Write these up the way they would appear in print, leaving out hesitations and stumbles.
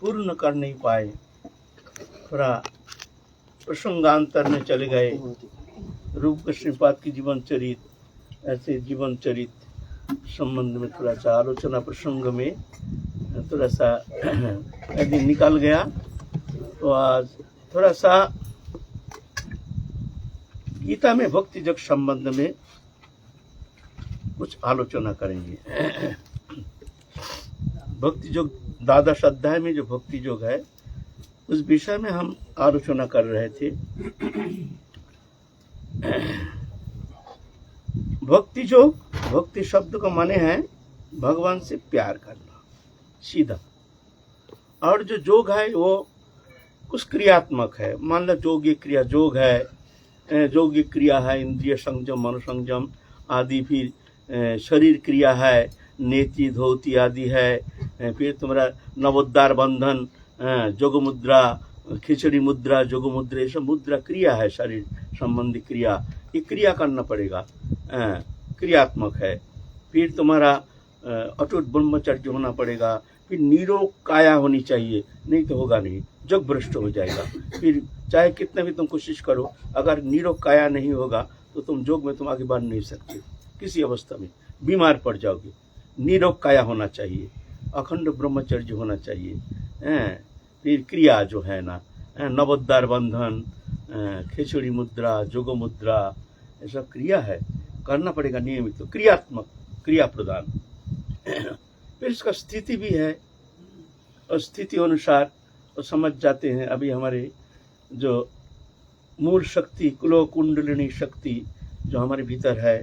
पूर्ण कर नहीं पाए, थोड़ा प्रसंगांतर में चले गए। रूप कृष्णपाद की जीवन चरित, ऐसे जीवन चरित संबंध में थोड़ा सा आलोचना प्रसंग में थोड़ा सा यदि निकल गया, तो आज थोड़ा सा गीता में भक्ति योग संबंध में कुछ आलोचना करेंगे। भक्ति योग द्वादश अध्याय में जो भक्ति योग है, उस विषय में हम आलोचना कर रहे थे। भक्ति योग, भक्ति शब्द का माने है भगवान से प्यार करना सीधा, और जो योग है वो कुछ क्रियात्मक है। मान लो योग्य क्रिया योग है, योग्य क्रिया है इंद्रिय संयम, मन संयम आदि, फिर शरीर क्रिया है नेति धोती आदि है, फिर तुम्हारा नवोद्धार बंधन, जोग मुद्रा, खिचड़ी मुद्रा, जोग मुद्रा, ये सब मुद्रा क्रिया है, शरीर संबंधी क्रिया, ये क्रिया करना पड़ेगा, क्रियात्मक है। फिर तुम्हारा अटूट ब्रह्मचर्य होना पड़ेगा, फिर निरोग काया होनी चाहिए, नहीं तो होगा नहीं, जग भ्रष्ट हो जाएगा। फिर चाहे कितना भी तुम कोशिश करो, अगर निरोग काया नहीं होगा तो तुम योग में तुम आगे बढ़ नहीं सकते, किसी अवस्था में बीमार पड़ जाओगे। निरोग काया होना चाहिए, अखंड ब्रह्मचर्य होना चाहिए। फिर क्रिया जो है ना, नवोद्धार बंधन, खिचड़ी मुद्रा, जोग मुद्रा, ये सब क्रिया है, करना पड़ेगा नियमित, तो क्रियात्मक, क्रिया प्रदान। फिर इसका स्थिति भी है, और स्थिति अनुसार तो समझ जाते हैं। अभी हमारे जो मूल शक्ति, कुलो कुंडलिनी शक्ति जो हमारे भीतर है,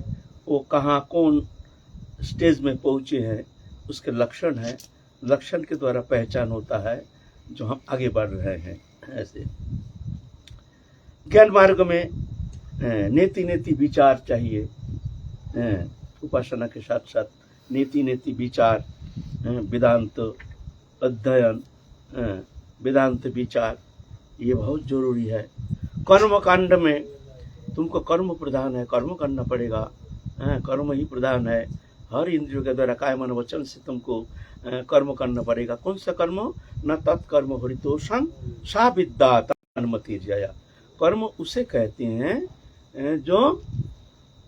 वो कहाँ कौन स्टेज में पहुँचे हैं, उसके लक्षण है, लक्षण के द्वारा पहचान होता है जो हम आगे बढ़ रहे हैं। ऐसे ज्ञान मार्ग में नेति नेति विचार चाहिए, उपासना के साथ साथ नेति नेति विचार, वेदांत अध्ययन, वेदांत विचार, ये बहुत जरूरी है। कर्म कांड में तुमको कर्म प्रधान है, कर्म करना पड़ेगा, कर्म ही प्रधान है। हर इंद्रियों के द्वारा काय मन वचन से तुमको कर्म करना पड़ेगा। कौन सा कर्म? न तत्कर्म हरितोषं सा विद्या अनुमति जया। कर्म उसे कहते हैं जो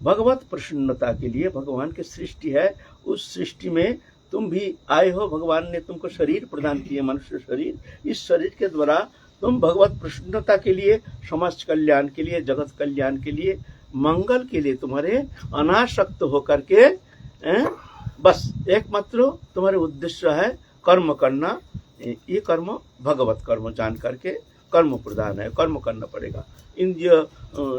भगवत प्रसन्नता के लिए, भगवान की सृष्टि है, उस सृष्टि में तुम भी आए हो। भगवान ने तुमको शरीर प्रदान किए, मनुष्य शरीर। इस शरीर के द्वारा तुम भगवत प्रसन्नता के लिए, समाज कल्याण के लिए, जगत कल्याण के लिए, मंगल के लिए तुम्हारे अनासक्त होकर के बस एकमात्र तुम्हारे उद्देश्य है कर्म करना। ये कर्म भगवत कर्म जान करके कर्म प्रधान है, कर्म करना पड़ेगा। इंद्रिय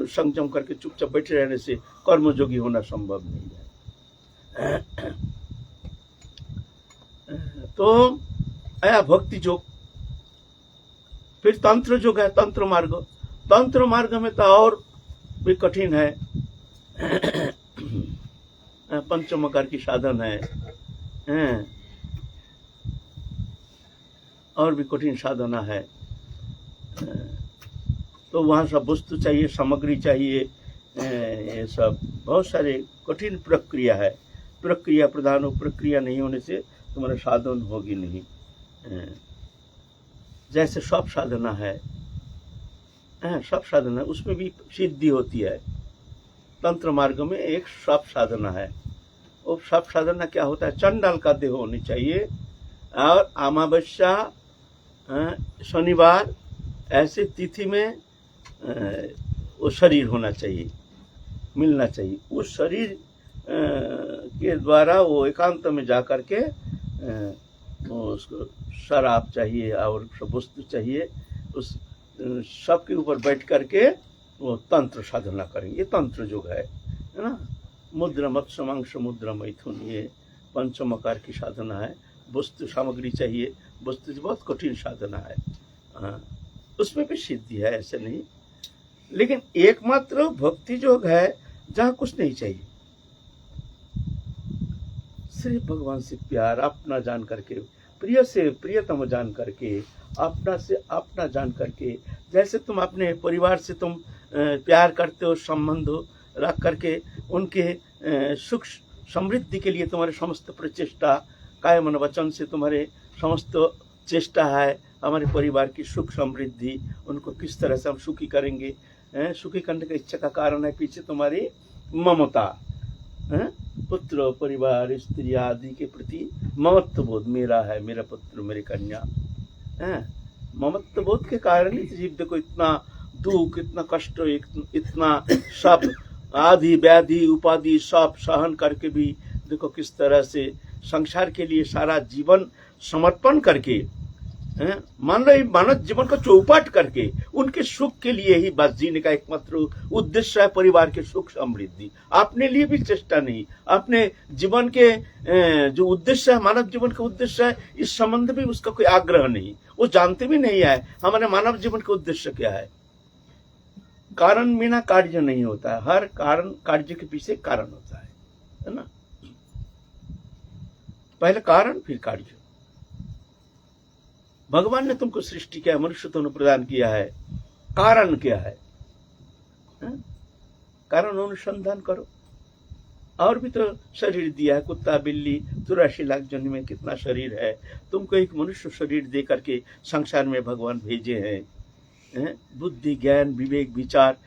संयम करके चुपचाप बैठे रहने से कर्मयोगी होना संभव नहीं है। तो आया भक्ति योग। फिर तंत्र योग है, तंत्र मार्ग। तंत्र मार्ग में तो और भी कठिन है, पंचमकार की साधन है, और भी कठिन साधना है। तो वहाँ सब वस्तु चाहिए, सामग्री चाहिए, ये सब बहुत सारे कठिन प्रक्रिया है। प्रक्रिया प्रधान हो, प्रक्रिया नहीं होने से तुम्हारा साधन होगी नहीं। जैसे सब साधना है, सब साधना उसमें भी सिद्धि होती है। तंत्र मार्ग में एक सब साधना है। वो सब साधना क्या होता है? चंडाल का देह होनी चाहिए, और अमावस्या, शनिवार, ऐसे तिथि में वो शरीर होना चाहिए, मिलना चाहिए। उस शरीर के द्वारा वो एकांत में जा कर के उसको शराब चाहिए और सब वस्तु चाहिए, उस सब के ऊपर बैठ कर के वो तंत्र साधना करेंगे। ये तंत्र योग है ना। मुद्रा मत्स्य मांस मुद्रा मैथुन, ये पंचमकार की साधना है। वस्तु सामग्री चाहिए, वस्तु बहुत कठिन साधना है। उसमें भी सिद्धि है, ऐसे नहीं। लेकिन एकमात्र भक्ति योग है जहाँ कुछ नहीं चाहिए, सिर्फ भगवान से प्यार, अपना जान करके, प्रिय से प्रियतम जान करके, अपना से अपना जान करके। जैसे तुम अपने परिवार से तुम प्यार करते हो, संबंध रख करके उनके सुख समृद्धि के लिए तुम्हारे समस्त प्रचेष्टा, काय मन वचन से तुम्हारे समस्त चेष्टा है हमारे परिवार की सुख समृद्धि, उनको किस तरह से हम सुखी करेंगे। सुखी करने का इच्छा का कारण है पीछे तुम्हारी ममता, पुत्र परिवार स्त्री आदि के प्रति ममत्व बोध, मेरा है, मेरा पुत्र मेरी कन्या, ममत्व बोध के कारण ही जीव देखो इतना दुख, इतना कष्ट, इतना सब आदि व्याधि उपाधि सब सहन करके भी देखो किस तरह से संसार के लिए सारा जीवन समर्पण करके, मान लो मानव जीवन को चौपाट करके उनके सुख के लिए ही बस जीने का एकमात्र उद्देश्य है परिवार के सुख समृद्धि। अपने लिए भी चेष्टा नहीं, अपने जीवन के जो उद्देश्य है, मानव जीवन का उद्देश्य है, इस संबंध में उसका कोई आग्रह नहीं, वो जानते भी नहीं है हमारे मानव जीवन का उद्देश्य क्या है। कारण बिना कार्य नहीं होता है, हर कारण कार्य के पीछे कारण होता है ना। पहले कारण फिर कार्य। भगवान ने तुमको सृष्टि किया, मनुष्य तुमने प्रदान किया है, कारण क्या है? कारण अनुसंधान करो। और भी तो शरीर दिया है, कुत्ता बिल्ली 84 लाख जन्म में कितना शरीर है, तुमको एक मनुष्य शरीर दे करके संसार में भगवान भेजे हैं। बुद्धि ज्ञान विवेक विचार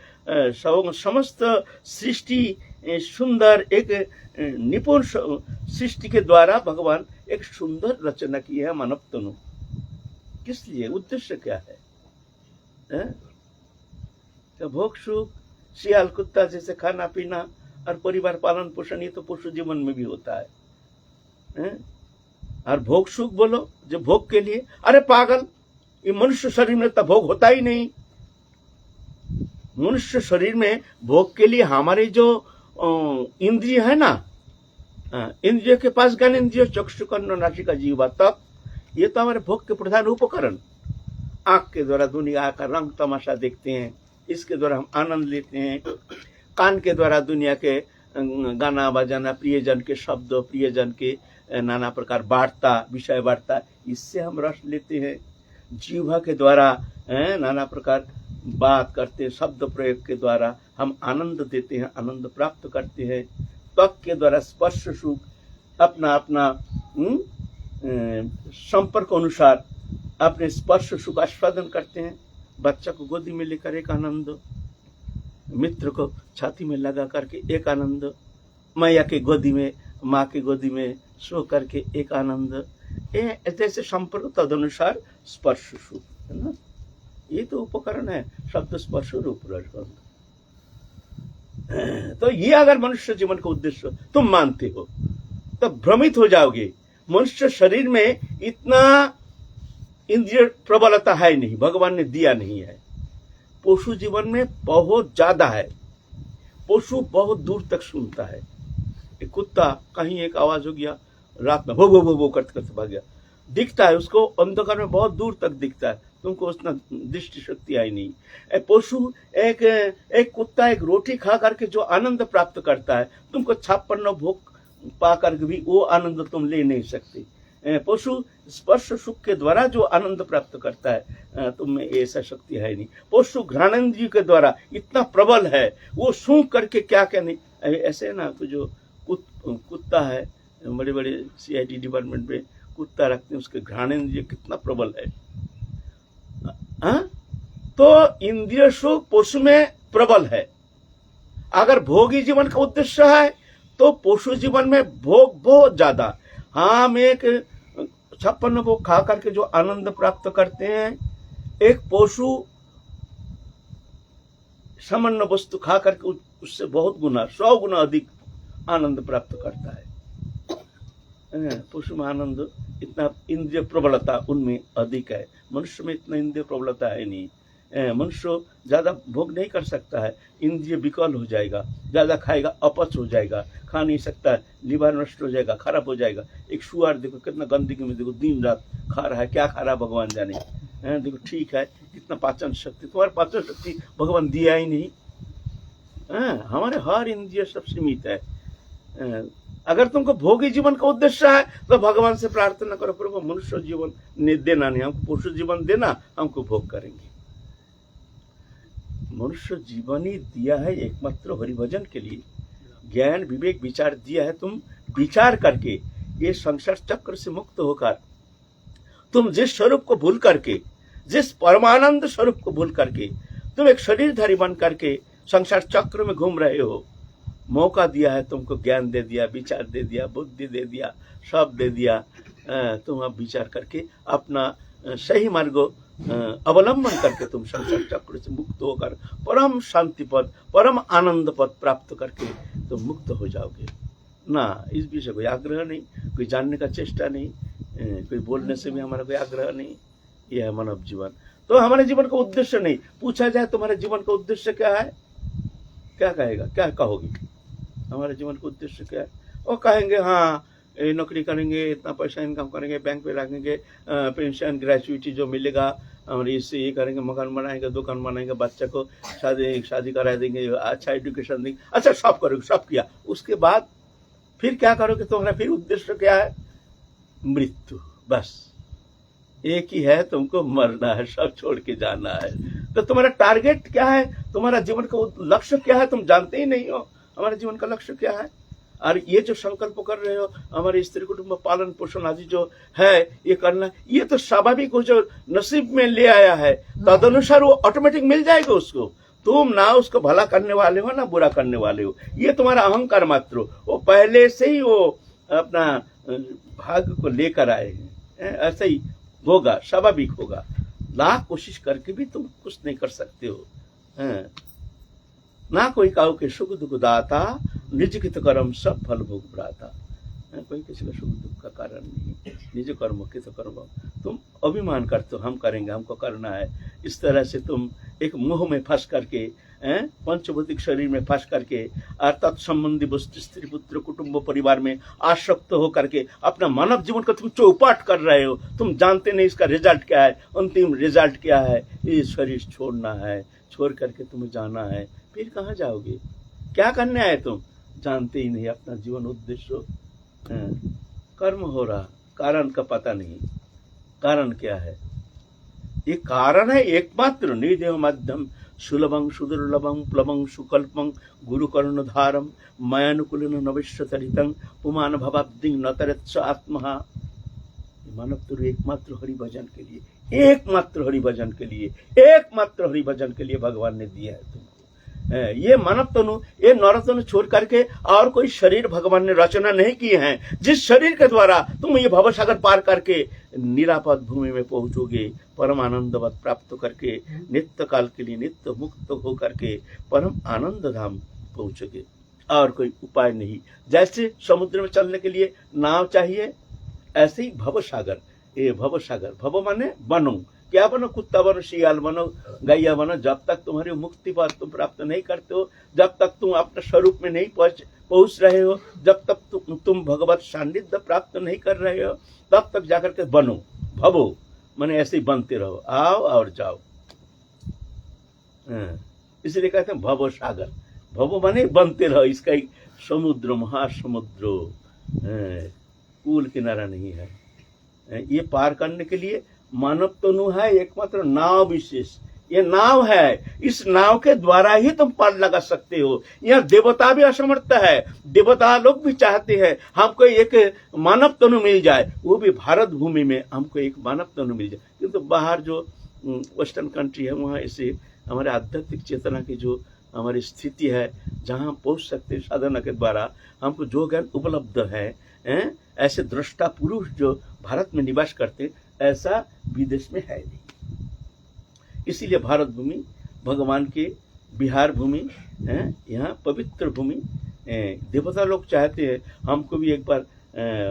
समस्त सृष्टि सुंदर एक निपुण सृष्टि के द्वारा भगवान एक सुंदर रचना की है मानव तनु। किस लिए, उद्देश्य क्या है? तो भोग सुख, सियाल कुत्ता जैसे खाना पीना और परिवार पालन पोषण, ये तो पशु जीवन में भी होता है। और भोग सुख बोलो जो भोग के लिए, अरे पागल, ये मनुष्य शरीर में तो भोग होता ही नहीं। मनुष्य शरीर में भोग के लिए हमारे जो इंद्रिय है ना, इंद्रिय के पास ज्ञान इंद्रिय चक्षु कर्ण नासिका जीवा तक, ये तो हमारे भोग के प्रधान उपकरण। आंख के द्वारा दुनिया का रंग तमाशा देखते हैं, इसके द्वारा हम आनंद लेते हैं। कान के द्वारा दुनिया के गाना बजाना, प्रियजन के शब्द, प्रियजन के नाना प्रकार वार्ता, विषय वार्ता, इससे हम रस लेते हैं। जीवा के द्वारा नाना प्रकार बात करते हैं, शब्द प्रयोग के द्वारा हम आनंद देते हैं, आनंद प्राप्त करते हैं। त्वक के द्वारा स्पर्श सुख अपना अपना संपर्क अनुसार अपने स्पर्श सुख आस्वादन करते हैं। बच्चा को गोदी में लेकर एक आनंद, मित्र को छाती में लगा करके एक आनंद, मैया के गोदी में, माँ के गोदी में सो करके एक आनंद, जैसे संपर्क तदनुसार स्पर्श सुख, है ना। ये तो उपकरण है, शब्द स्पर्श रूप रसगंध। तो ये अगर मनुष्य जीवन का उद्देश्य तुम मानते हो तो भ्रमित हो जाओगे। मनुष्य शरीर में इतना इंद्रिय प्रबलता है नहीं, भगवान ने दिया नहीं है। पशु जीवन में बहुत ज्यादा है। पशु बहुत दूर तक सुनता है। एक कुत्ता कहीं एक आवाज हो गया, रात में भो भो भो भो करते करते भाग गया, दिखता है उसको, अंधकार में बहुत दूर तक दिखता है, तुमको उतना दृष्टि शक्ति आई नहीं। पशु एक कुत्ता एक रोटी खा करके जो आनंद प्राप्त करता है, तुमको 56 भोग पा करके भी वो आनंद तुम ले नहीं सकते। पशु स्पर्श सुख के द्वारा जो आनंद प्राप्त करता है, तुम में ऐसा शक्ति है नहीं। पशु घ्राणेंद्रिय के द्वारा इतना प्रबल है, वो सूंघ करके क्या क्या नहीं, ऐसे ना जो कुत्ता है, बड़े बड़े CID डिपार्टमेंट में कुत्ता रखते हैं, उसके घ्राणेंद्रिय कितना प्रबल है। तो इंद्रिय सुख पशु में प्रबल है। अगर भोगी जीवन का उद्देश्य है तो पशु जीवन में भोग बहुत ज्यादा। हम एक 56 भोग खा करके जो आनंद प्राप्त करते हैं, एक पशु सामान्य वस्तु खा करके उससे बहुत गुना 100 गुना अधिक आनंद प्राप्त करता है। पशु में आनंद इतना इंद्रिय प्रबलता उनमें अधिक है, मनुष्य में इतना इंद्रिय प्रबलता है नहीं। मनुष्य ज्यादा भोग नहीं कर सकता है, इंद्रिय विकल हो जाएगा, ज्यादा खाएगा अपच हो जाएगा, खा नहीं सकता है, लीवर नष्ट हो जाएगा, खराब हो जाएगा। एक सुअर देखो कितना गंदगी में देखो दिन रात खा रहा है, क्या खा रहा है भगवान जाने। देखो ठीक है, कितना पाचन शक्ति, तुम्हारे पाचन शक्ति भगवान दिया ही नहीं। हमारे हर इंद्रिय सब सीमित है। अगर तुमको भोगी जीवन का उद्देश्य है तो भगवान से प्रार्थना करो, प्रभु मनुष्य जीवन देना नहीं, हमको पशु जीवन देना, हमको भोग करेंगे। मनुष्य जीवन ही दिया है एकमात्र हरिभजन के लिए, ज्ञान विवेक विचार दिया है। तुम विचार करके ये संसार चक्र से मुक्त होकर तुम जिस स्वरूप को भूल करके, जिस परमानंद स्वरूप को भूल करके तुम एक शरीरधारी बन करके संसार चक्र में घूम रहे हो, मौका दिया है तुमको, ज्ञान दे दिया, विचार दे दिया, बुद्धि दे दिया, सब दे दिया। तुम अब विचार करके अपना सही मार्ग अवलंबन करके तुम संसार चक्र से मुक्त होकर परम शांति पद, परम आनंद पद प्राप्त करके तुम मुक्त हो जाओगे ना। इस विषय कोई आग्रह नहीं, कोई जानने का चेष्टा नहीं, कोई बोलने से भी हमारा कोई आग्रह नहीं। यह है मानव जीवन। तो हमारे जीवन का उद्देश्य नहीं पूछा जाए, तुम्हारे जीवन का उद्देश्य क्या है, क्या कहेगा, क्या कहोगे, हमारे जीवन का उद्देश्य क्या है? वो कहेंगे हाँ नौकरी करेंगे, इतना पैसा इनकम करेंगे, बैंक पे रखेंगे, पेंशन ग्रेजुइटी जो मिलेगा, हमारे इससे ये करेंगे, मकान बनाएंगे, दुकान बनाएंगे, बच्चे को शादी करा देंगे, अच्छा एजुकेशन देंगे, अच्छा सब करोगे, सब किया, उसके बाद फिर क्या करोगे? तुम्हारा फिर उद्देश्य क्या है? मृत्यु। बस एक ही है, तुमको मरना है, सब छोड़ के जाना है। तो तुम्हारा टारगेट क्या है? तुम्हारा जीवन का लक्ष्य क्या है? तुम जानते ही नहीं हो हमारे जीवन का लक्ष्य क्या है। और ये जो संकल्प कर रहे हो हमारे स्त्री कुटुंब पालन पोषण आदि जो है ये करना, ये तो स्वाभाविक हो, जो नसीब में ले आया है तदनुसार वो ऑटोमेटिक मिल जाएगा उसको। तुम ना उसको भला करने वाले हो ना बुरा करने वाले हो, ये तुम्हारा अहंकार मात्र हो। वो पहले से ही वो अपना भाग्य को लेकर आए हैं, ऐसा ही होगा, स्वाभाविक होगा। लाख कोशिश करके भी तुम कुछ नहीं कर सकते हो। ना कोई काऊ के सुख दुख दाता, निज कित कर्म सब फल भोग भ्राता। कोई किसी का सुख दुख का कारण नहीं, निज कर्म कित कर्म। तुम अभिमान करते हो, हम करेंगे, हमको करना है। इस तरह से तुम एक मोह में फंस करके, पंचभौतिक शरीर में फंस करके और तत्संबंधी वस्तु स्त्री पुत्र कुटुंब परिवार में आसक्त हो करके अपना मानव जीवन का तुम चौपाट कर रहे हो। तुम जानते नहीं इसका रिजल्ट क्या है, अंतिम रिजल्ट क्या है। ये शरीर छोड़ना है, छोड़ करके तुम्हें जाना है। फिर कहाँ जाओगे? क्या करने आए तुम? जानते ही नहीं अपना जीवन उद्देश्य। कर्म हो रहा, कारण का पता नहीं। कारण क्या है? ये कारण है एकमात्र, निर्देव मध्यम सुलभं सुदुर्लभं प्लवं सुकल्पं गुरुकर्णधारम मयानुकूलन नविश्यतरितं पुमान भवाब्दिं नतरत्स आत्महा। मानव तो एकमात्र हरि भजन के लिए, एकमात्र हरि भजन के लिए, एकमात्र हरि भजन के लिए भगवान ने दिया है तुमको। ये मानव तनु, ये नर तनु छोड़ करके और कोई शरीर भगवान ने रचना नहीं किए हैं, जिस शरीर के द्वारा तुम ये भवसागर पार करके निरापद भूमि में पहुंचोगे, परम आनंद प्राप्त करके नित्य काल के लिए नित्य मुक्त हो करके परम आनंद धाम पहुंचोगे। और कोई उपाय नहीं। जैसे समुद्र में चलने के लिए नाव चाहिए, ऐसे ही भवसागर। ये भवसागर, भव माने बनो, क्या बनो? कुत्ता बनो, शियाल बनो, गैया बनो। जब तक तुम्हारी मुक्ति पद तुम प्राप्त नहीं करते हो, जब तक तुम अपने स्वरूप में नहीं पहुंच रहे हो, जब तक तुम भगवत सान्निध्य प्राप्त नहीं कर रहे हो, तब तक जाकर के बनो। भवो माने ऐसे ही बनते रहो, आओ और जाओ। इसलिए कहते हैं भवो सागर। भवो माने बनते रहो। इसका एक समुद्र, महासमुद्र, कूल किनारा नहीं है। ये पार करने के लिए मानव तनु है एकमात्र नाव विशेष। ये नाव है, इस नाव के द्वारा ही तुम पार लगा सकते हो। यहाँ देवता भी असमर्थ है, देवता लोग भी चाहते हैं हमको एक मानव तनु मिल जाए, वो भी भारत भूमि में हमको एक मानव तनु मिल जाए। किंतु बाहर जो वेस्टर्न कंट्री है, वहाँ ऐसे हमारे आध्यात्मिक चेतना की जो हमारी स्थिति है, जहाँ हम पहुंच सकते हैं साधना के द्वारा, हमको जो ज्ञान उपलब्ध है, ऐसे दृष्टा पुरुष जो भारत में निवास करते, ऐसा विदेश में है नहीं। इसीलिए भारत भूमि भगवान के बिहार भूमि, यहाँ पवित्र भूमि। देवता लोग चाहते हैं हमको भी एक बार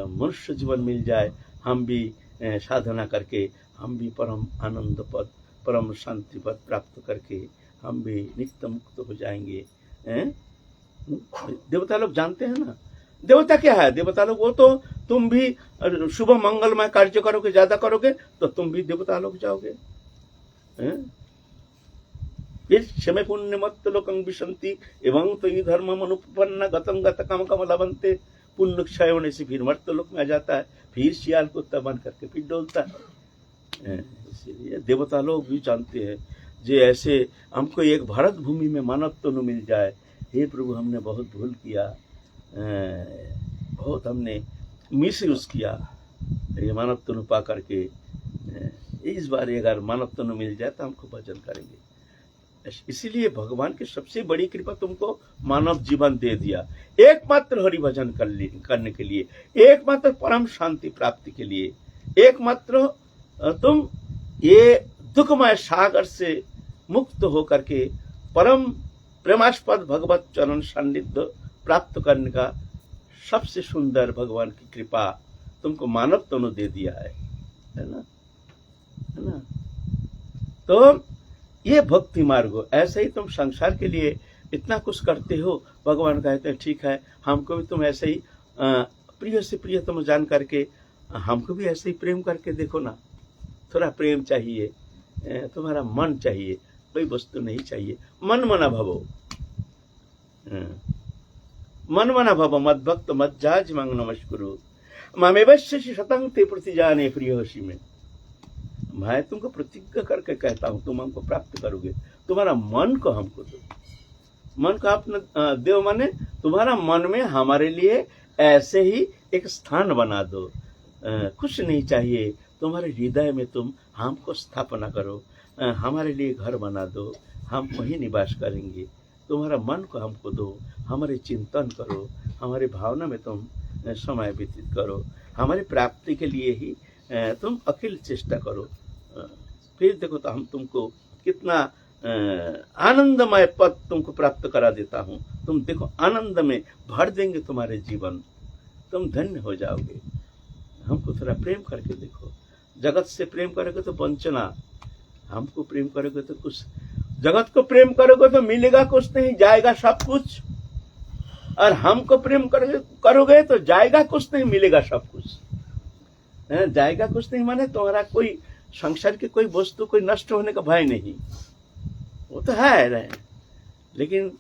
मनुष्य जीवन मिल जाए, हम भी साधना करके हम भी परम आनंद पद, परम शांति पद प्राप्त करके हम भी नित्य मुक्त हो जाएंगे। देवता लोग जानते हैं ना देवता क्या है। देवता लोग वो तो तुम भी शुभ मंगलमय कार्य करोगे, ज्यादा करोगे तो तुम भी देवता लोग जाओगे। फिर क्षमे पुण्य मत लोकं विशंति एवं तो ये धर्म अनुपन्न गतं गत काम कम लवंते। पुण्य क्षय होने से फिर मर्त लोक में आ जाता है, फिर सियाल को बन करके फिर डोलता है। इसीलिए देवता लोग भी जानते हैं जे ऐसे हमको एक भारत भूमि में मानव तनु मिल जाए। हे प्रभु, हमने बहुत भूल किया, बहुत हमने मिस यूज किया। ये मानव तनु पा करके इस बार अगर मानव तनु मिल जाए तो हमको भजन करेंगे। इसीलिए भगवान की सबसे बड़ी कृपा तुमको मानव जीवन दे दिया, एकमात्र हरि भजन करने के लिए, एकमात्र परम शांति प्राप्ति के लिए, एकमात्र तुम ये दुखमय सागर से मुक्त होकर के परम प्रेमास्पद भगवत चरण सान्निध्य प्राप्त करने का सबसे सुंदर भगवान की कृपा तुमको मानव तनु दे दिया है ना, है ना। तो ये भक्ति मार्ग हो। ऐसे ही तुम संसार के लिए इतना कुछ करते हो, भगवान कहते हैं ठीक है, हमको भी तुम ऐसे ही प्रिय से प्रिय तुम जान करके हमको भी ऐसे ही प्रेम करके देखो ना। थोड़ा प्रेम चाहिए, तुम्हारा मन चाहिए, कोई वस्तु नहीं चाहिए। मन मना भवो, मन मना भव मद भक्त मद जाज मंग नमस्कुरु मामेवश्य शतंग ते प्रतिजाने प्रियोसी में। मैं तुमको प्रतिज्ञा करके कहता हूं, तुम हमको प्राप्त करोगे। तुम्हारा मन को हमको दो, मन को अपना देव माने तुम्हारा मन में हमारे लिए ऐसे ही एक स्थान बना दो। कुछ नहीं चाहिए, तुम्हारे हृदय में तुम हमको स्थापना करो, हमारे लिए घर बना दो, हम वहीं निवास करेंगे। तुम्हारा मन को हमको दो, हमारे चिंतन करो, हमारे भावना में तुम समय व्यतीत करो, हमारी प्राप्ति के लिए ही तुम अखिल चेष्टा करो। फिर देखो तो हम तुमको कितना आनंदमय पद तुमको प्राप्त करा देता हूँ। तुम देखो आनंद में भर देंगे तुम्हारे जीवन, तुम धन्य हो जाओगे। हमको थोड़ा प्रेम करके देखो। जगत से प्रेम करोगे तो वंचना, हमको प्रेम करोगे तो कुछ, जगत को प्रेम करोगे तो मिलेगा कुछ नहीं, जाएगा सब कुछ। और हमको प्रेम करोगे तो जाएगा कुछ नहीं, मिलेगा सब कुछ। जाएगा कुछ नहीं माने तुम्हारा कोई संसार की कोई वस्तु कोई नष्ट होने का भय नहीं, वो तो है रहे, लेकिन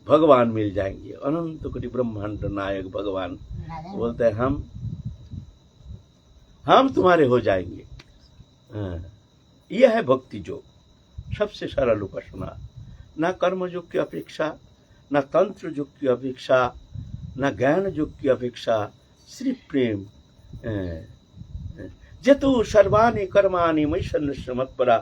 भगवान मिल जाएंगे। अनंत कोटि ब्रह्मांड नायक भगवान बोलते हैं हम तुम्हारे हो जाएंगे। यह है भक्ति योग, सबसे सरल उपासना। ना कर्म योग की अपेक्षा, ना तंत्र योग की अपेक्षा, ना ज्ञान योग की अपेक्षा, सिर्फ प्रेम। जतु सर्वाणि कर्माणि मयि सन्न्यस्य मत्परा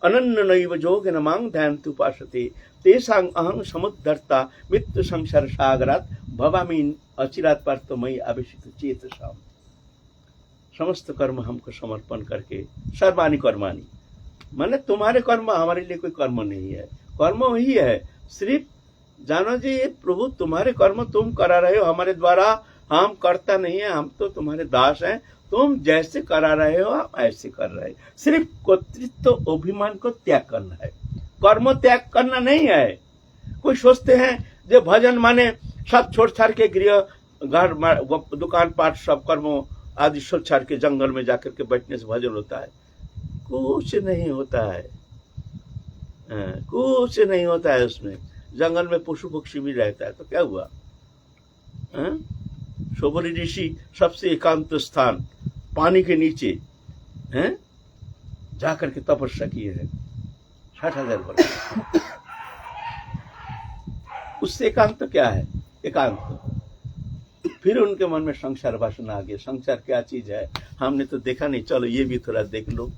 अनन्य नैव योगेन मां ध्यायन्तु उपासते तेषां अहं समुद्धर्ता मृत्यु संसार सागरात् भवामि अचिरात् पार्थ मयि आवेशित चेतसाम्। समस्त कर्म हमको समर्पण करके, सर्वाणि कर्माणि माने तुम्हारे कर्म, हमारे लिए कोई कर्म नहीं है। कर्म वही है, सिर्फ जानो जी प्रभु तुम्हारे कर्म तुम करा रहे हो हमारे द्वारा, हम करता नहीं है, हम तो तुम्हारे दास हैं। तुम जैसे करा रहे हो हम ऐसे कर रहे हैं। सिर्फ कर्तृत्व अभिमान को त्याग करना है, कर्म त्याग करना नहीं है। कोई सोचते हैं जो भजन माने सब छोड़ छाड़ के गृह घर दुकान पाठ सब कर्मों आदि छोड़ छाड़ के जंगल में जाकर के बैठने से भजन होता है। कुछ नहीं होता है, कुछ नहीं होता है उसमें। जंगल में पशु पक्षी भी रहता है तो क्या हुआ। शोभरी ऋषि सबसे एकांत स्थान पानी के नीचे हैं जाकर के तपस्या किए हैं 60,000 वर्ष। उससे एकांत क्या है, एकांत। फिर उनके मन में संसार वासना आ गई। संसार क्या चीज है हमने तो देखा नहीं, चलो ये भी थोड़ा देख लो।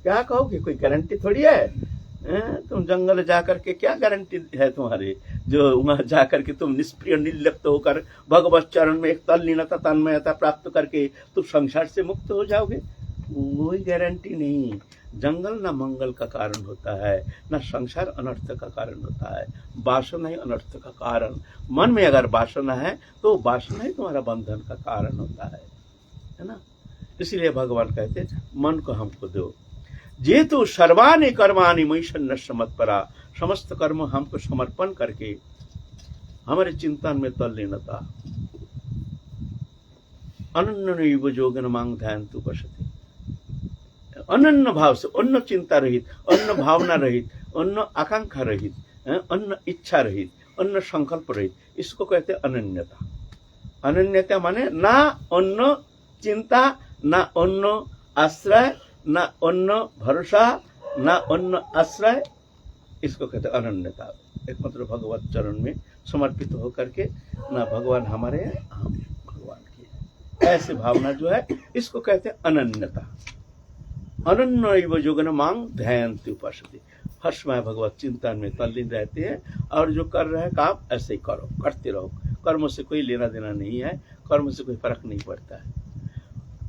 क्या कहोगे, कोई गारंटी थोड़ी है। तुम जंगल जाकर के क्या गारंटी है तुम्हारे, जो वहां जाकर के तुम निष्प्रिय निर्लिप्त होकर भगवत चरण में एक तल्लीनता तन्मयता प्राप्त करके तुम संसार से मुक्त हो जाओगे, कोई गारंटी नहीं। जंगल ना मंगल का कारण होता है, ना संसार अनर्थ का कारण होता है। वासना ही अनर्थ का कारण। मन में अगर वासना है तो वासना ही तुम्हारा बंधन का कारण होता है ना। इसलिए भगवान कहते मन को हमको दो। जेतु सर्वाणि कर्माणि मयि सन्न्यस्य मत्परा, समस्त कर्म हमको समर्पण करके हमारे चिंतन में तल्लीनता। अनन्य नैव योगेन मां ध्यायन्तु उपासते, अनन्य भाव से, अन्न चिंता रहित, अन्न भावना रहित, अन्न आकांक्षा रहित, अन्न इच्छा रहित, अन्न संकल्प रहित, इसको कहते हैं अनन्यता। अनन्यता माने ना अन्न चिंता, ना अन्न आश्रय, ना अन्न भरोसा, ना अन्न आश्रय, इसको कहते हैं अनन्यता। एकमात्र भगवत चरण में समर्पित होकर के, ना भगवान हमारे हैं हम भगवान के, ऐसे भावना जो है इसको कहते हैं अनन्यता। अनन्य योगन मांग ध्यायन्ति उपासते, हर्षमय भगवत चिंतन में तल्लीन रहते हैं और जो कर रहे हैं काम ऐसे ही करो, करते रहो। कर्म से कोई लेना देना नहीं है, कर्म से कोई फर्क नहीं पड़ता है।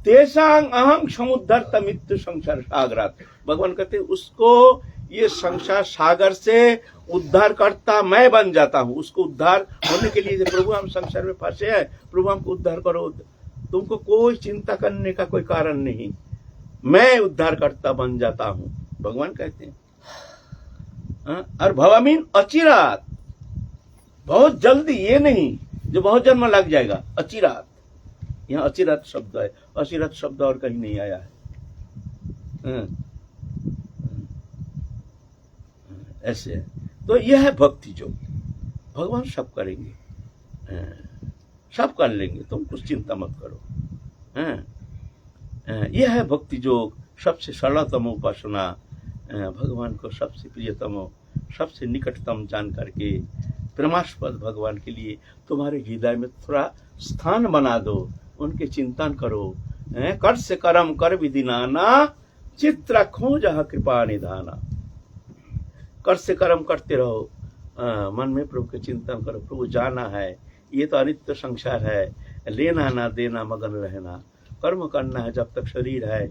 तेषां अहं समुद्धर्त मृत्यु संसार सागरात, भगवान कहते हैं उसको ये संसार सागर से उद्धार करता मैं बन जाता हूँ। उसको उद्धार होने के लिए प्रभु हम संसार में फंसे हैं, प्रभु हमको उद्धार करो, तुमको कोई चिंता करने का कोई कारण नहीं, मैं उद्धार करता बन जाता हूँ, भगवान कहते हैं। और भवामीन अचिरात, बहुत जल्दी, ये नहीं जो बहुत जन्म लग जाएगा, अचिरात, यहाँ अचिरात शब्द है, अचिरात शब्द और कहीं नहीं आया है। ऐसे है। तो यह है भक्ति जो भगवान सब करेंगे, सब कर लेंगे, तुम कुछ चिंता मत करो। यह है भक्ति योग, सबसे सरलतम उपासना, भगवान को सबसे प्रियतम, सबसे निकटतम जान करके प्रेमास्पद भगवान के लिए तुम्हारे हृदय में थोड़ा स्थान बना दो, उनके चिंतन करो। कर से करम कर विधि नाना, चित्त रखो जहाँ कृपा निधाना। कर से कर्म करते रहो, मन में प्रभु के चिंतन करो, प्रभु जाना है ये तो अनित्य संसार है, लेना ना देना मगन रहना, कर्म करना है जब तक शरीर है,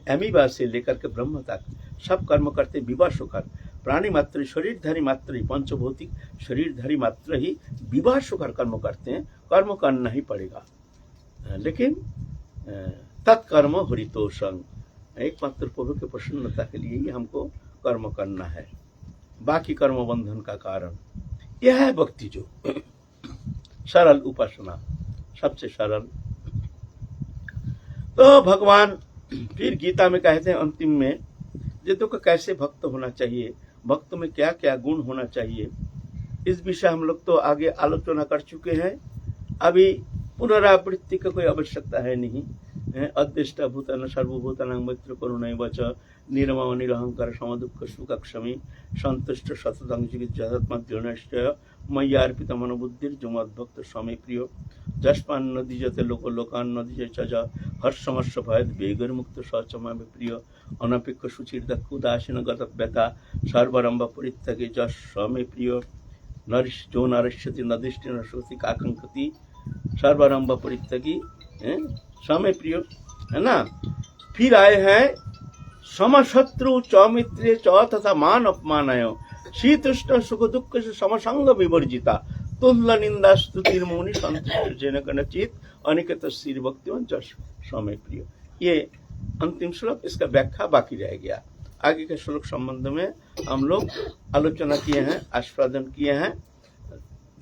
एमीबा से लेकर के ब्रह्म तक सब कर्म करते विवाह सुखर, प्राणी मात्र शरीरधारी मात्र ही, पंचभौतिक शरीरधारी मात्र ही विवाह सुखर कर्म करते हैं, कर्म करना ही पड़ेगा। लेकिन तत्कर्म हरितोषंग, एकमात्र प्रभु के प्रसन्नता के लिए ही हमको कर्म करना है, बाकी कर्म बंधन का कारण। यह है भक्ति जो सरल उपासना, सबसे सरल। तो भगवान फिर गीता में कहते हैं अंतिम में, जितों को कैसे भक्त होना चाहिए, भक्त में क्या क्या गुण होना चाहिए, इस विषय हम लोग तो आगे आलोचना कर चुके हैं, अभी पुनरावृत्ति की कोई आवश्यकता है नहीं। अद्वेष्टा भूतान सर्वभूतानां मैत्र करुणैव च निर्मम निरहंकार समदुःख सुखक्षमी संतुष्ट सततं जगत्मद्योनश्चय मय्यार्पित मनोबुद्धिर जो मद्भक्त स्वामी प्रिय जस्पान नदी जते लोक लोकान नदी च हर्षमर्ष भयद बेगर मुक्त सचमा प्रिय अनपेक्ष सुचिर दक्ष उदासीन गत व्यथा सर्वरंभ परित्यागे जस स्वामी प्रिय नरिश जो नरिष्यति नदिष्टि नश्यति काकंकति सर्वरंभ परित्यागी स्वामी प्रिय, है ना। फिर आए हैं समशत्रु चौमित्रे च तथा मान अपमानय शीतुष्ण सुख दुख से समसंग विवर्जिता तुल्य निंदा स्तुतिर्मुनि संतुष्ट जन कनचित अनिकेत श्री भक्तिवंत स्वामी प्रिय। ये अंतिम श्लोक, इसका व्याख्या बाकी रह गया। आगे के श्लोक संबंध में हम लोग आलोचना किए हैं, आस्वादन किए हैं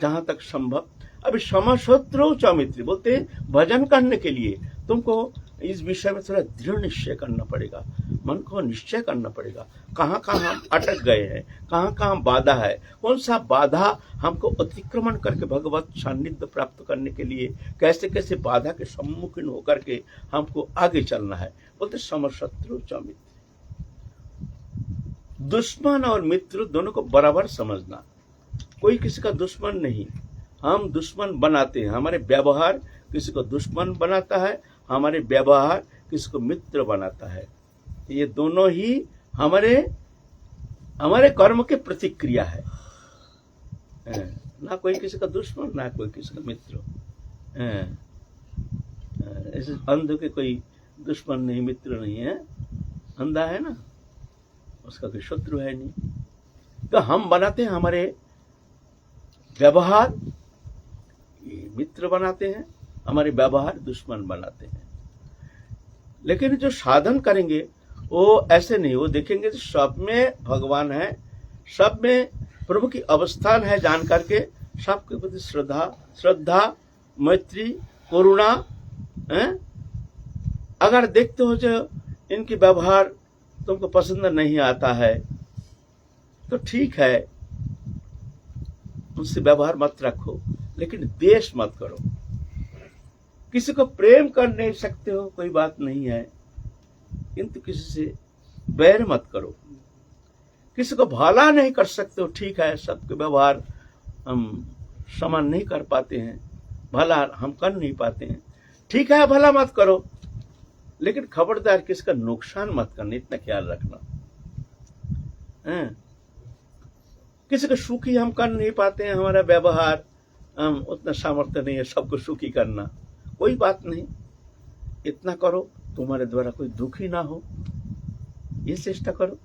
जहां तक संभव। अभी समशत्रु चौमित्री बोलते हैं भजन करने के लिए तुमको इस विषय में थोड़ा दृढ़ निश्चय करना पड़ेगा, मन को निश्चय करना पड़ेगा, कहाँ कहाँ हम अटक गए हैं, कहाँ कहाँ बाधा है, कौन सा बाधा हमको अतिक्रमण करके भगवत सान्निध्य प्राप्त करने के लिए कैसे कैसे बाधा के सम्मुखीन होकर के हमको आगे चलना है। बोलते समशत्रु चौमित्र, दुश्मन और मित्र दोनों को बराबर समझना, कोई किसी का दुश्मन नहीं, हम दुश्मन बनाते हैं, हमारे व्यवहार किसी को दुश्मन बनाता है, हमारे व्यवहार किसी को मित्र बनाता है। ये दोनों ही हमारे कर्म के प्रतिक्रिया है, ना कोई किसी का दुश्मन ना कोई किसी का मित्र। ऐसे अंध के कोई दुश्मन नहीं मित्र नहीं है, अंधा है ना, उसका कोई शत्रु है नहीं। तो हम बनाते हैं हमारे व्यवहार मित्र बनाते हैं, हमारे व्यवहार दुश्मन बनाते हैं। लेकिन जो साधन करेंगे वो ऐसे नहीं, वो देखेंगे तो सब में भगवान है, सब में प्रभु की अवस्थान है, जान करके सबके प्रति श्रद्धा मैत्री करुणा है। अगर देखते हो जो इनकी व्यवहार तुमको पसंद नहीं आता है तो ठीक है, उनसे व्यवहार मत रखो, लेकिन द्वेष मत करो। किसी को प्रेम कर नहीं सकते हो कोई बात नहीं है, किंतु किसी से बैर मत करो। किसी को भला नहीं कर सकते हो, ठीक है, सबके व्यवहार हम समान नहीं कर पाते हैं, भला हम कर नहीं पाते हैं, ठीक है, भला मत करो, लेकिन खबरदार किसका नुकसान मत करना, इतना ख्याल रखना। किसी को सुखी हम कर नहीं पाते हैं, हमारा व्यवहार हम उतना सामर्थ्य नहीं है सबको सुखी करना, कोई बात नहीं, इतना करो तुम्हारे द्वारा कोई दुखी ना हो, ये चेष्टा करो।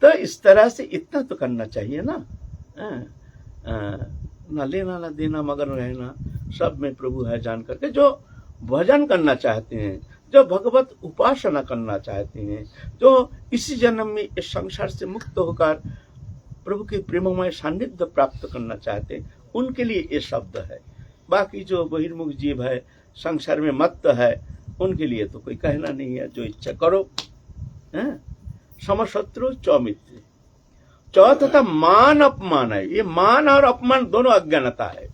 तो इस तरह से इतना तो करना चाहिए ना। ना लेना ना देना मगर रहना सब में प्रभु है जान करके, जो भजन करना चाहते हैं, जो भगवत उपासना करना चाहते हैं, जो इसी जन्म में इस संसार से मुक्त होकर प्रभु के प्रेममय सान्निध्य प्राप्त करना चाहते हैं, उनके लिए ये शब्द है। बाकी जो बहिर्मुख जीव है, संसार में मत्त है, उनके लिए तो कोई कहना नहीं है, जो इच्छा करो। समशत्रु चौमित्र, चौ तथा मान अपमान है। ये मान और अपमान दोनों अज्ञानता है।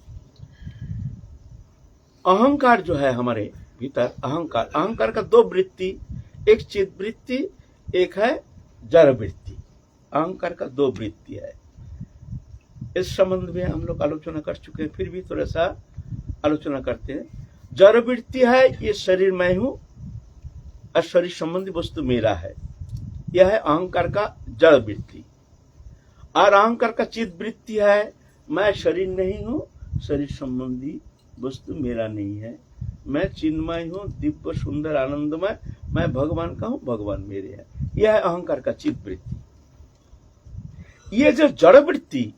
अहंकार जो है हमारे भीतर, अहंकार, अहंकार का दो वृत्ति, एक चित वृत्ति, एक है जड़ वृत्ति। अहंकार का दो वृत्ति है। इस संबंध में हम लोग आलोचना कर चुके हैं, फिर भी थोड़ा सा आलोचना करते हैं। जड़ वृत्ति है, ये शरीर मैं हूं और शरीर संबंधी वस्तु मेरा है, यह है अहंकार का जड़ वृत्ति। और अहंकार का चित वृत्ति है, मैं शरीर नहीं हूं, शरीर संबंधी वस्तु मेरा नहीं है, मैं चिन्मय हूं, दिव्य सुंदर आनंदमय, मैं भगवान का हूं, भगवान मेरे हैं। यह है अहंकार का चित वृत्ति। ये जो जड़ वृत्ति,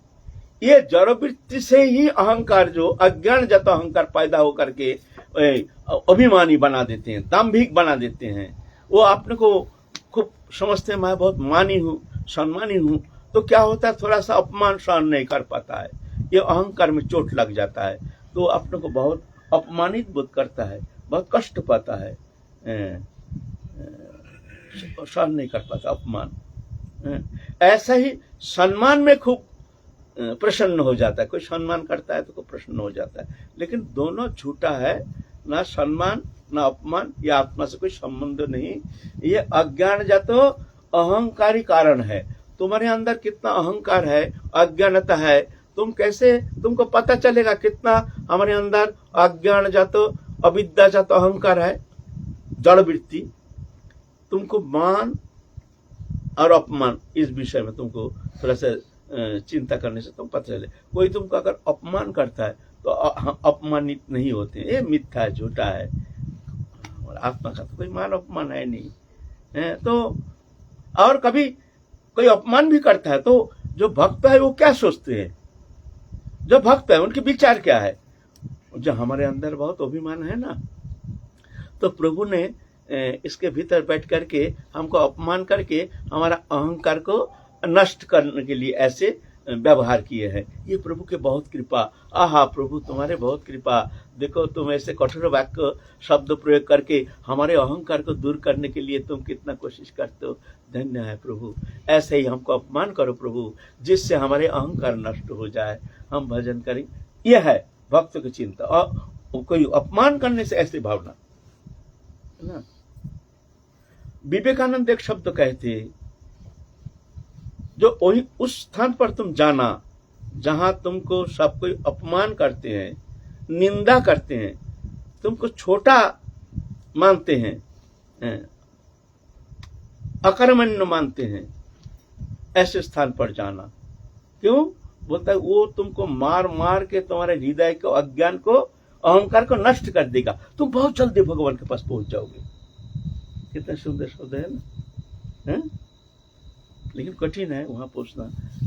ये जड़ वृत्ति से ही अहंकार, जो अज्ञान जत अहंकार पैदा होकर के अभिमानी बना देते हैं, दाम्भिक बना देते हैं। वो अपने को खूब समझते हैं, मैं बहुत मानी हूं, सम्मानी हूं, तो क्या होता है, थोड़ा सा अपमान सहन नहीं कर पाता है, ये अहंकार में चोट लग जाता है, तो अपने को बहुत अपमानित बोध करता है, बहुत कष्ट पाता है, सहन नहीं कर पाता अपमान। ऐसा ही सम्मान में खूब प्रसन्न हो जाता है, कोई सम्मान करता है तो कोई प्रसन्न हो जाता है, लेकिन दोनों झूठा है, ना सम्मान ना अपमान, ये आत्मा से कोई संबंध नहीं, ये अज्ञान जातो अहंकारी कारण है। तुम्हारे अंदर कितना अहंकार है, अज्ञानता है, तुम कैसे, तुमको पता चलेगा कितना हमारे अंदर अज्ञान जातो अविद्या जातो अहंकार है, जड़ वृत्ति। तुमको मान और अपमान, इस विषय में तुमको थोड़ा सा चिंता करने से तुम पता चले। कोई तुमको अगर अपमान करता है तो अपमानित नहीं होते, ये मिथ्या है, झूठा है। आत्मा का तो कोई मान अपमान है नहीं है। तो और कभी कोई अपमान भी करता है तो जो भक्त है वो क्या सोचते हैं, जो भक्त है उनके विचार क्या है। जो हमारे अंदर बहुत अभिमान है ना, तो प्रभु ने इसके भीतर बैठ करके हमको अपमान करके हमारा अहंकार को नष्ट करने के लिए ऐसे व्यवहार किए हैं। ये प्रभु के बहुत कृपा। आहा प्रभु तुम्हारे बहुत कृपा, देखो तुम ऐसे कठोर वाक्य शब्द प्रयोग करके हमारे अहंकार को दूर करने के लिए तुम कितना कोशिश करते हो। धन्य है प्रभु, ऐसे ही हमको अपमान करो प्रभु, जिससे हमारे अहंकार नष्ट हो जाए, हम भजन करें। यह है भक्त की चिंता। और कोई अपमान करने से ऐसी भावना ना। विवेकानंद एक शब्द कहते, जो वही उस स्थान पर तुम जाना जहां तुमको सब कोई अपमान करते हैं, निंदा करते हैं, तुमको छोटा मानते हैं, अकर्मण्य मानते हैं, ऐसे स्थान पर जाना। क्यों बोलता है, वो तुमको मार मार के तुम्हारे हृदय को, अज्ञान को, अहंकार को नष्ट कर देगा। तुम बहुत जल्दी भगवान के पास पहुंच जाओगे। कितना सुंदर शब्द है ना, है? लेकिन कठिन है वहां पहुंचना।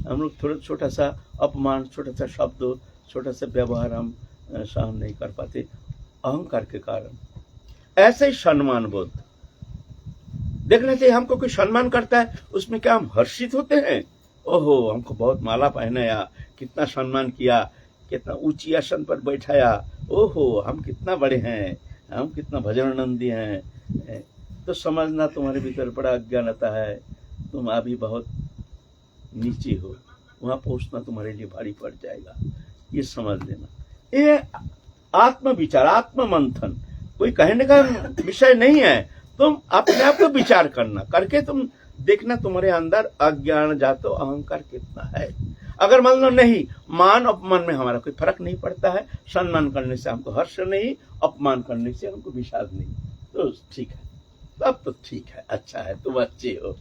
हम लोग थोड़ा छोटा सा अपमान, छोटा सा शब्द, छोटा सा व्यवहार हम सहन नहीं कर पाते अहंकार के कारण। ऐसे ही सम्मान बोध देखना चाहिए। हमको कोई सम्मान करता है उसमें क्या हम हर्षित होते हैं, ओहो हमको बहुत माला पहनाया, कितना सम्मान किया, कितना ऊंची आसन पर बैठाया, ओहो हम कितना बड़े हैं, हम कितना भजनानंदी हैं। तो समझना तुम्हारे भीतर बड़ा अज्ञानता है, तुम अभी बहुत नीचे हो, वहां पहुंचना तुम्हारे लिए भारी पड़ जाएगा। ये समझ लेना। ये आत्म विचार, आत्म मंथन कोई कहने का विषय नहीं है। तुम अपने आप को विचार करना, करके तुम देखना तुम्हारे अंदर अज्ञान जातो अहंकार कितना है। अगर मान लो नहीं, मान अपमान में हमारा कोई फर्क नहीं पड़ता है, सम्मान करने से हमको हर्ष नहीं, अपमान करने से हमको विषाद नहीं, तो ठीक है, तब तो ठीक है, अच्छा है, तुम अच्छे हो।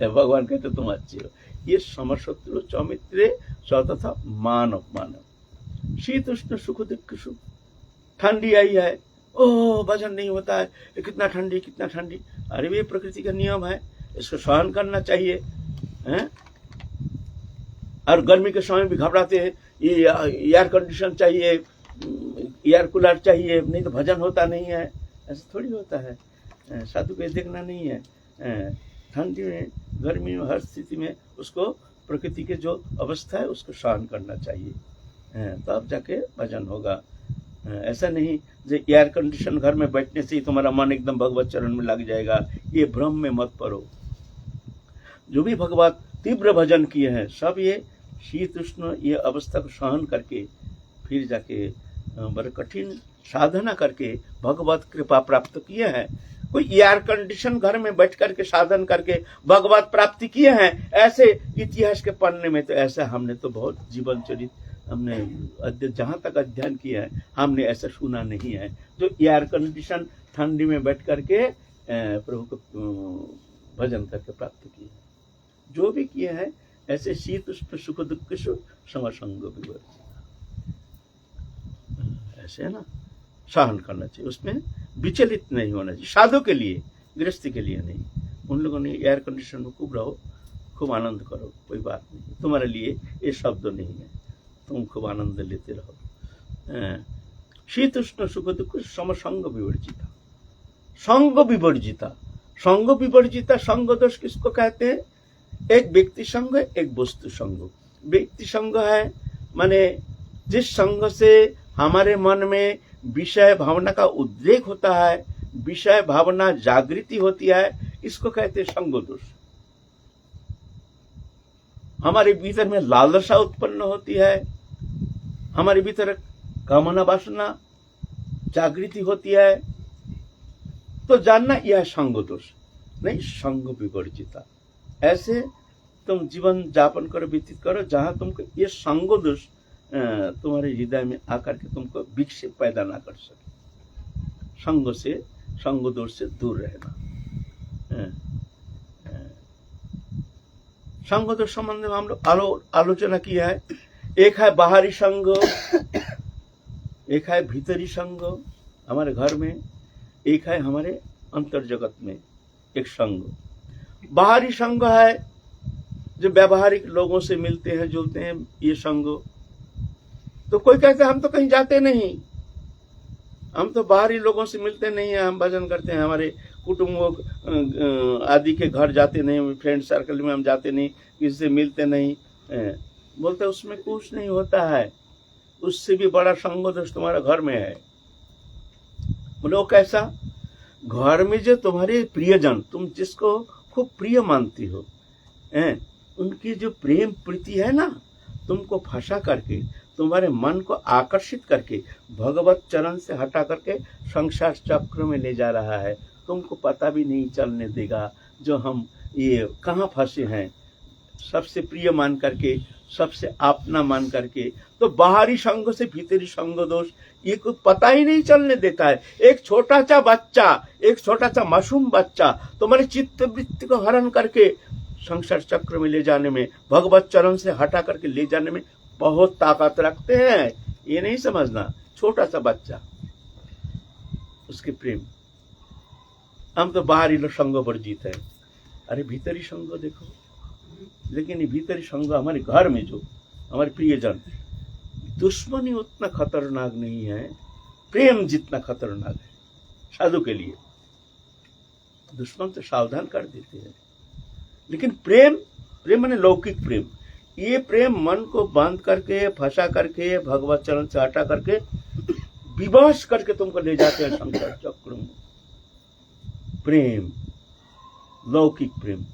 भगवान कहते तुम अच्छे हो। ये समशत्रु चौमित्रे तथा मान अपमान। शीत उष्ण सुख दुख सुख। ठंडी आई है, ओह भजन नहीं होता है, कितना ठंडी कितना ठंडी। अरे ये प्रकृति का नियम है, इसको सहन करना चाहिए हैं? और गर्मी के समय भी घबराते हैं, ये एयर कंडीशन चाहिए, एयर कूलर चाहिए, नहीं तो भजन होता नहीं है। ऐसा थोड़ी होता है। साधु को देखना नहीं है। ठंडी में, गर्मी में, हर स्थिति में उसको प्रकृति के जो अवस्था है उसको सहन करना चाहिए, तब जाके भजन होगा। ऐसा नहीं जो एयर कंडीशन घर में बैठने से ही तुम्हारा मन एकदम भगवत चरण में लग जाएगा, ये भ्रम में मत पड़ो। जो भी भगवत तीव्र भजन किए हैं सब ये शीत उष्ण ये अवस्था को सहन करके फिर जाके बड़े कठिन साधना करके भगवत कृपा प्राप्त किए हैं। कोई एयर कंडीशन घर में बैठ करके साधन करके भगवत प्राप्ति किए हैं, ऐसे इतिहास के पन्ने में तो ऐसा हमने तो बहुत जीवन चरित हमने जहाँ तक अध्ययन किया है हमने ऐसा सुना नहीं है जो एयर कंडीशन ठंडी में बैठ करके प्रभु को भजन करके प्राप्त किए हैं। जो भी किए हैं ऐसे शीत उष्ण सुख दुख सुख समसंग विवर्जित, ऐसे है ना, सहन करना चाहिए, उसमें विचलित नहीं होना चाहिए। साधु के लिए, गृहस्थी के लिए नहीं। उन लोगों ने एयर कंडीशन में खूब रहो, खूब आनंद करो, कोई बात नहीं, तुम्हारे लिए ये शब्द नहीं है, तुम खूब आनंद लेते रहो। शीत उष्ण सुख दुख समसंग विवर्जिता। संग विवर्जिता, संग विवर्जिता, संग दोष किसको कहते हैं? एक व्यक्ति संग, एक वस्तु संग। व्यक्ति संग है माने जिस संग से हमारे मन में विषय भावना का उद्रेक होता है, विषय भावना जागृति होती है, इसको कहते हैं संग दोष। हमारे भीतर में लालसा उत्पन्न होती है, हमारे भीतर कामना वासना जागृति होती है, तो जानना यह संग दोष नहीं, संग विवर्जिता। ऐसे तुम जीवन यापन करो, व्यतीत करो जहां तुमको ये संग दोष तुम्हारे हृदय में आकर के तुमको विक्षेप पैदा ना कर सके। संग से, संग दोष से दूर रहना। संग दोष संबंध में हम लोग आलोचना किया है। एक है बाहरी संग, एक है भीतरी संग हमारे घर में, एक है हमारे अंतर जगत में एक संग। बाहरी संग है जो व्यवहारिक लोगों से मिलते हैं जुलते हैं, ये संग। तो कोई कहते हैं हम तो कहीं जाते नहीं, हम तो बाहरी लोगों से मिलते नहीं है, हम भजन करते हैं, हमारे कुटुंब आदि के घर जाते नहीं, फ्रेंड सर्कल में हम जाते नहीं, किसी से मिलते नहीं। बोलते उसमें कुछ नहीं होता है, उससे भी बड़ा संग दोष तुम्हारा घर में है। बोले वो कैसा? घर में जो तुम्हारे प्रियजन, तुम जिसको खूब प्रिय मानती हो, उनकी जो प्रेम प्रीति है ना, तुमको फंसा करके, तुम्हारे मन को आकर्षित करके भगवत चरण से हटा करके संसार चक्र में ले जा रहा है। तुमको पता भी नहीं चलने देगा जो हम ये कहाँ फंसे हैं, सबसे प्रिय मान करके, सबसे अपना मान करके। तो बाहरी संग से भीतरी संग दोष ये कुछ पता ही नहीं चलने देता है। एक छोटा सा बच्चा, एक छोटा सा मासूम बच्चा तुम्हारे चित्त वृत्ति को हरण करके संसार चक्र में ले जाने में, भगवत चरण से हटा करके ले जाने में बहुत ताकत रखते हैं। ये नहीं समझना, छोटा सा बच्चा, उसके प्रेम। हम तो बाहरी संग वर्जित है, अरे भीतरी संग देखो। लेकिन ये भीतरी संग हमारे घर में जो हमारे प्रियजन, दुश्मनी उतना खतरनाक नहीं है, प्रेम जितना खतरनाक है। साधु के लिए दुश्मन तो सावधान कर देते हैं, लेकिन प्रेम, प्रेम माने लौकिक प्रेम, ये प्रेम मन को बांध करके, फंसा करके, भगवत चरण से हटा करके, विवश करके तुमको ले जाते हैं संसार चक्र में। प्रेम, लौकिक प्रेम,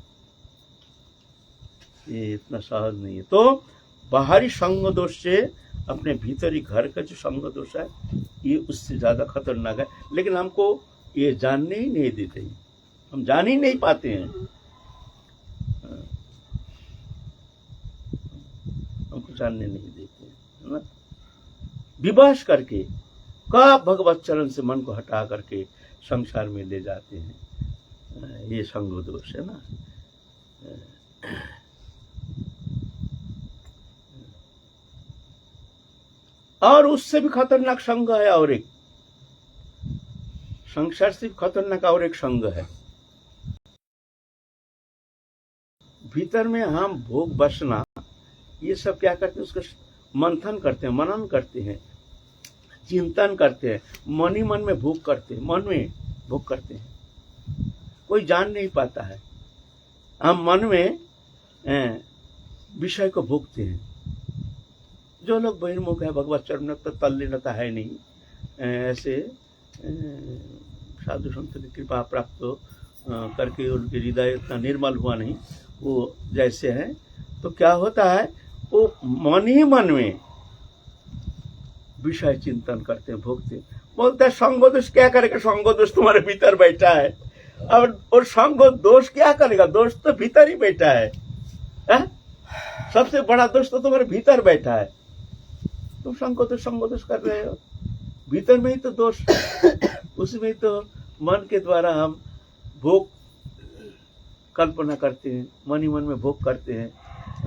ये इतना सहज नहीं है। तो बाहरी संग दोष से अपने भीतरी घर का जो संग दोष है ये उससे ज्यादा खतरनाक है। लेकिन हमको ये जानने ही नहीं देते, हम जान ही नहीं पाते हैं। जानने नहीं देते हैं, है ना। विवश करके का भगवत चरण से मन को हटा करके संसार में ले जाते हैं, ये संग दोष है ना। और उससे भी खतरनाक संग है, और एक संसार से भी खतरनाक और एक संग है। भीतर में हम भोग बसना ये सब क्या करते हैं, उसका मंथन करते हैं, मनन करते हैं, चिंतन करते हैं, मन ही मन में भोग करते हैं, मन में भोग करते हैं, कोई जान नहीं पाता है। हम मन में विषय को भोगते हैं। जो लोग बहिर्मुख है, भगवत चरण में तो तल्लीनता है नहीं, ऐसे साधु संत की कृपा प्राप्त करके उनके हृदय इतना निर्मल हुआ नहीं, वो जैसे हैं, तो क्या होता है, वो मन ही मन में विषय चिंतन करते हैं, भोगते हैं। बोलते हैं संग दोष क्या करेगा, संग दोष तुम्हारे भीतर बैठा है। और संग दोष क्या करेगा, दोष तो भीतर ही बैठा है। सबसे बड़ा दोष तो तुम्हारे भीतर बैठा है। तुम संग दोष कर रहे हो, भीतर में ही तो दोष, उसमें ही तो मन के द्वारा हम भोग कल्पना करते हैं, मन ही मन में भोग करते हैं,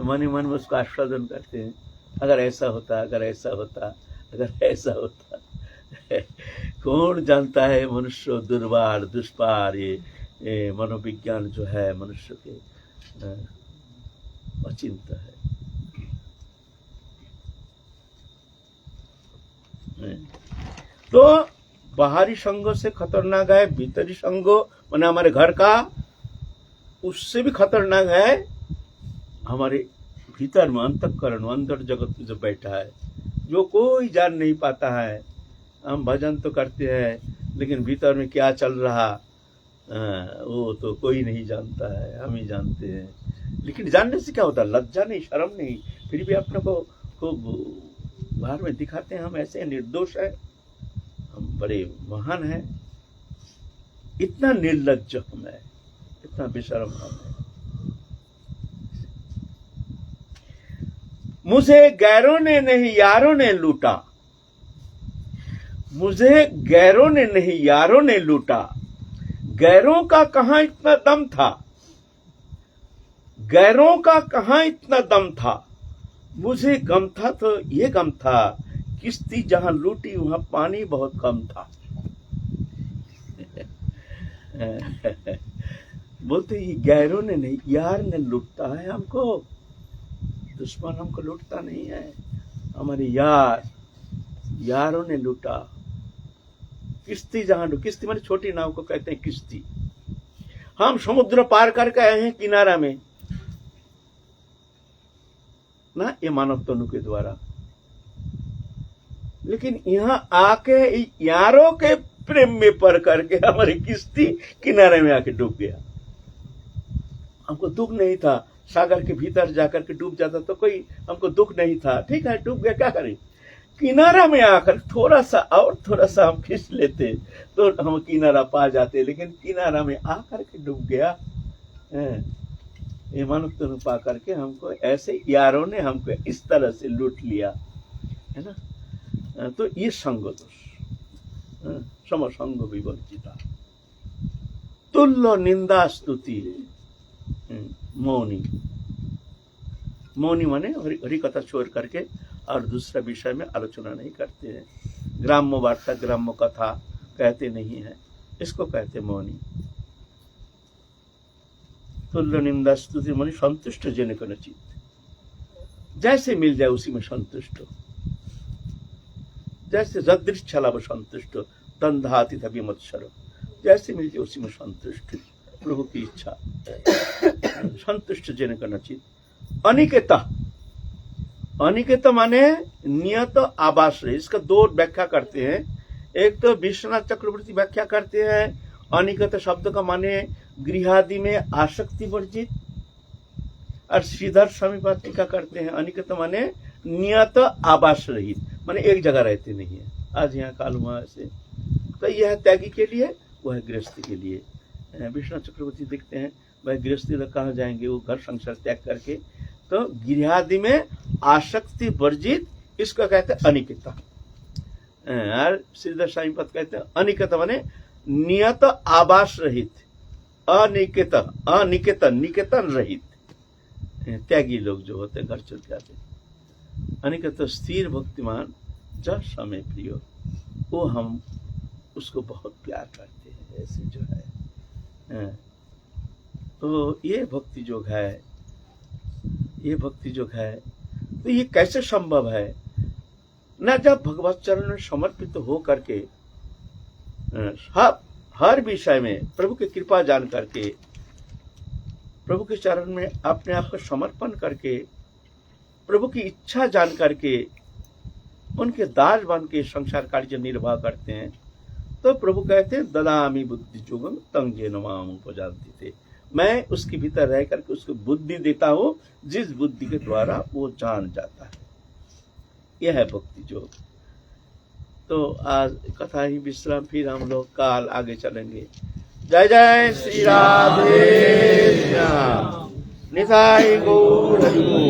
मन ही मन में उसका आस्वादन करते हैं। अगर ऐसा होता, अगर ऐसा होता, अगर ऐसा होता। कौन जानता है मनुष्य दुर्वार दुष्पार, ये मनोविज्ञान जो है मनुष्य के अचिंत है। तो बाहरी संगों से खतरनाक है भीतरी संगो, माने हमारे घर का, उससे भी खतरनाक है हमारे भीतर में अंतःकरण, अंदर जगत में जो बैठा है, जो कोई जान नहीं पाता है। हम भजन तो करते हैं, लेकिन भीतर में क्या चल रहा वो तो कोई नहीं जानता है, हम ही जानते हैं। लेकिन जानने से क्या होता है, लज्जा नहीं, शर्म नहीं, फिर भी अपने को बाहर में दिखाते हैं, हम ऐसे निर्दोष हैं, हम बड़े महान हैं। इतना निर्लज्ज हम है, इतना बेशर्म हम है। मुझे गैरों ने नहीं यारों ने लूटा, मुझे गैरों ने नहीं यारों ने लूटा, गैरों का कहां इतना दम था, गैरों का कहां इतना दम था, मुझे गम था तो ये गम था, किश्ती जहां लूटी वहां पानी बहुत कम था। बोलते ये गैरों ने नहीं, यार ने लूटता है हमको, दुश्मन हमको लूटता नहीं है, हमारे यारों ने लूटा। किश्ती जहां, किश्ती माने छोटी नाव को कहते हैं किश्ती। हम समुद्र पार करके आए हैं किनारा में ना, ये मानव तनु के द्वारा, लेकिन यहाँ आके यारों के प्रेम में पड़ करके हमारी किश्ती किनारे में आके डूब गया। हमको दुख नहीं था, सागर के भीतर जाकर के डूब जाता तो कोई हमको दुख नहीं था, ठीक है डूब गया, क्या करें। किनारा में आकर थोड़ा सा और थोड़ा सा हम खींच लेते तो हम किनारा पा जाते, लेकिन किनारा में आकर के डूब गया। ये मानव तनु पा करके हमको ऐसे यारों ने हमको इस तरह से लूट लिया, है ना। तो ये संग दोष, समसंग विवर्जिता, तुल्य निंदा स्तुति मौनी। मौनी माने हरि कथा छोड़ करके और दूसरा विषय में आलोचना नहीं करते हैं। ग्राम्य वार्ता, ग्राम्य कथा कहते नहीं है, इसको कहते मौनी। तुल्य निंदा स्तुति माने संतुष्ट जन को नचित, जैसे मिल जाए उसी में संतुष्ट हो, जैसे रदृच्छला वो संतुष्ट हो, दंधाति तभी मत्सर, जैसे मिल जाए उसी में संतुष्ट, प्रभु की इच्छा। संतुष्ट जन को नचित। अनिकेत, अनिकेत माने नियत आवाश्रय। इसका दो व्याख्या करते हैं। एक तो विश्वनाथ चक्रवर्ती व्याख्या करते हैं, अनिकेत शब्द का माने गृहादि में आसक्ति वर्जित, और श्रीधर स्वामी टीका करते हैं अनिकेत माने नियत आवास रहित, माने एक जगह रहते नहीं है, आज यहाँ काल वहां ऐसे। तो यह है त्यागी के लिए, वह है गृहस्थी के लिए। विश्वनाथ चक्रवर्ती देखते हैं वह गृहस्थी लोग कहाँ जाएंगे, वो घर संसार त्याग करके तो गिरहादि में आसक्ति वर्जित, इसको कहते हैं अनिकेत। और श्रीधर स्वामी पद कहते हैं अनिकेत माने नियत आवास रहित, अनिकेत, निकेतन रहित त्यागी लोग जो होते हैं, घर चल जाते। अनिकेत स्थिर भक्तिमान जब समय प्रिय, वो हम उसको बहुत प्यार करते हैं। ऐसे जो है तो ये भक्ति योग है, ये भक्ति योग है। तो ये कैसे संभव है? न जब भगवत चरण में समर्पित हो करके हर विषय में प्रभु की कृपा जान करके, प्रभु के चरण में अपने आप को समर्पण करके, प्रभु की इच्छा जान करके उनके दास बन के संसार कार्य निर्वाह करते हैं, तो प्रभु कहते हैं ददामि बुद्धि योगम तं येन माम उपजानति ते, मैं उसके भीतर रह करके उसको बुद्धि देता हूं, जिस बुद्धि के द्वारा वो जान जाता है। यह है भक्ति योग। तो आज कथा ही विश्राम, फिर हम लोग काल आगे चलेंगे। जय जय श्री राधे श्याम, निताई गौर हरि बोल।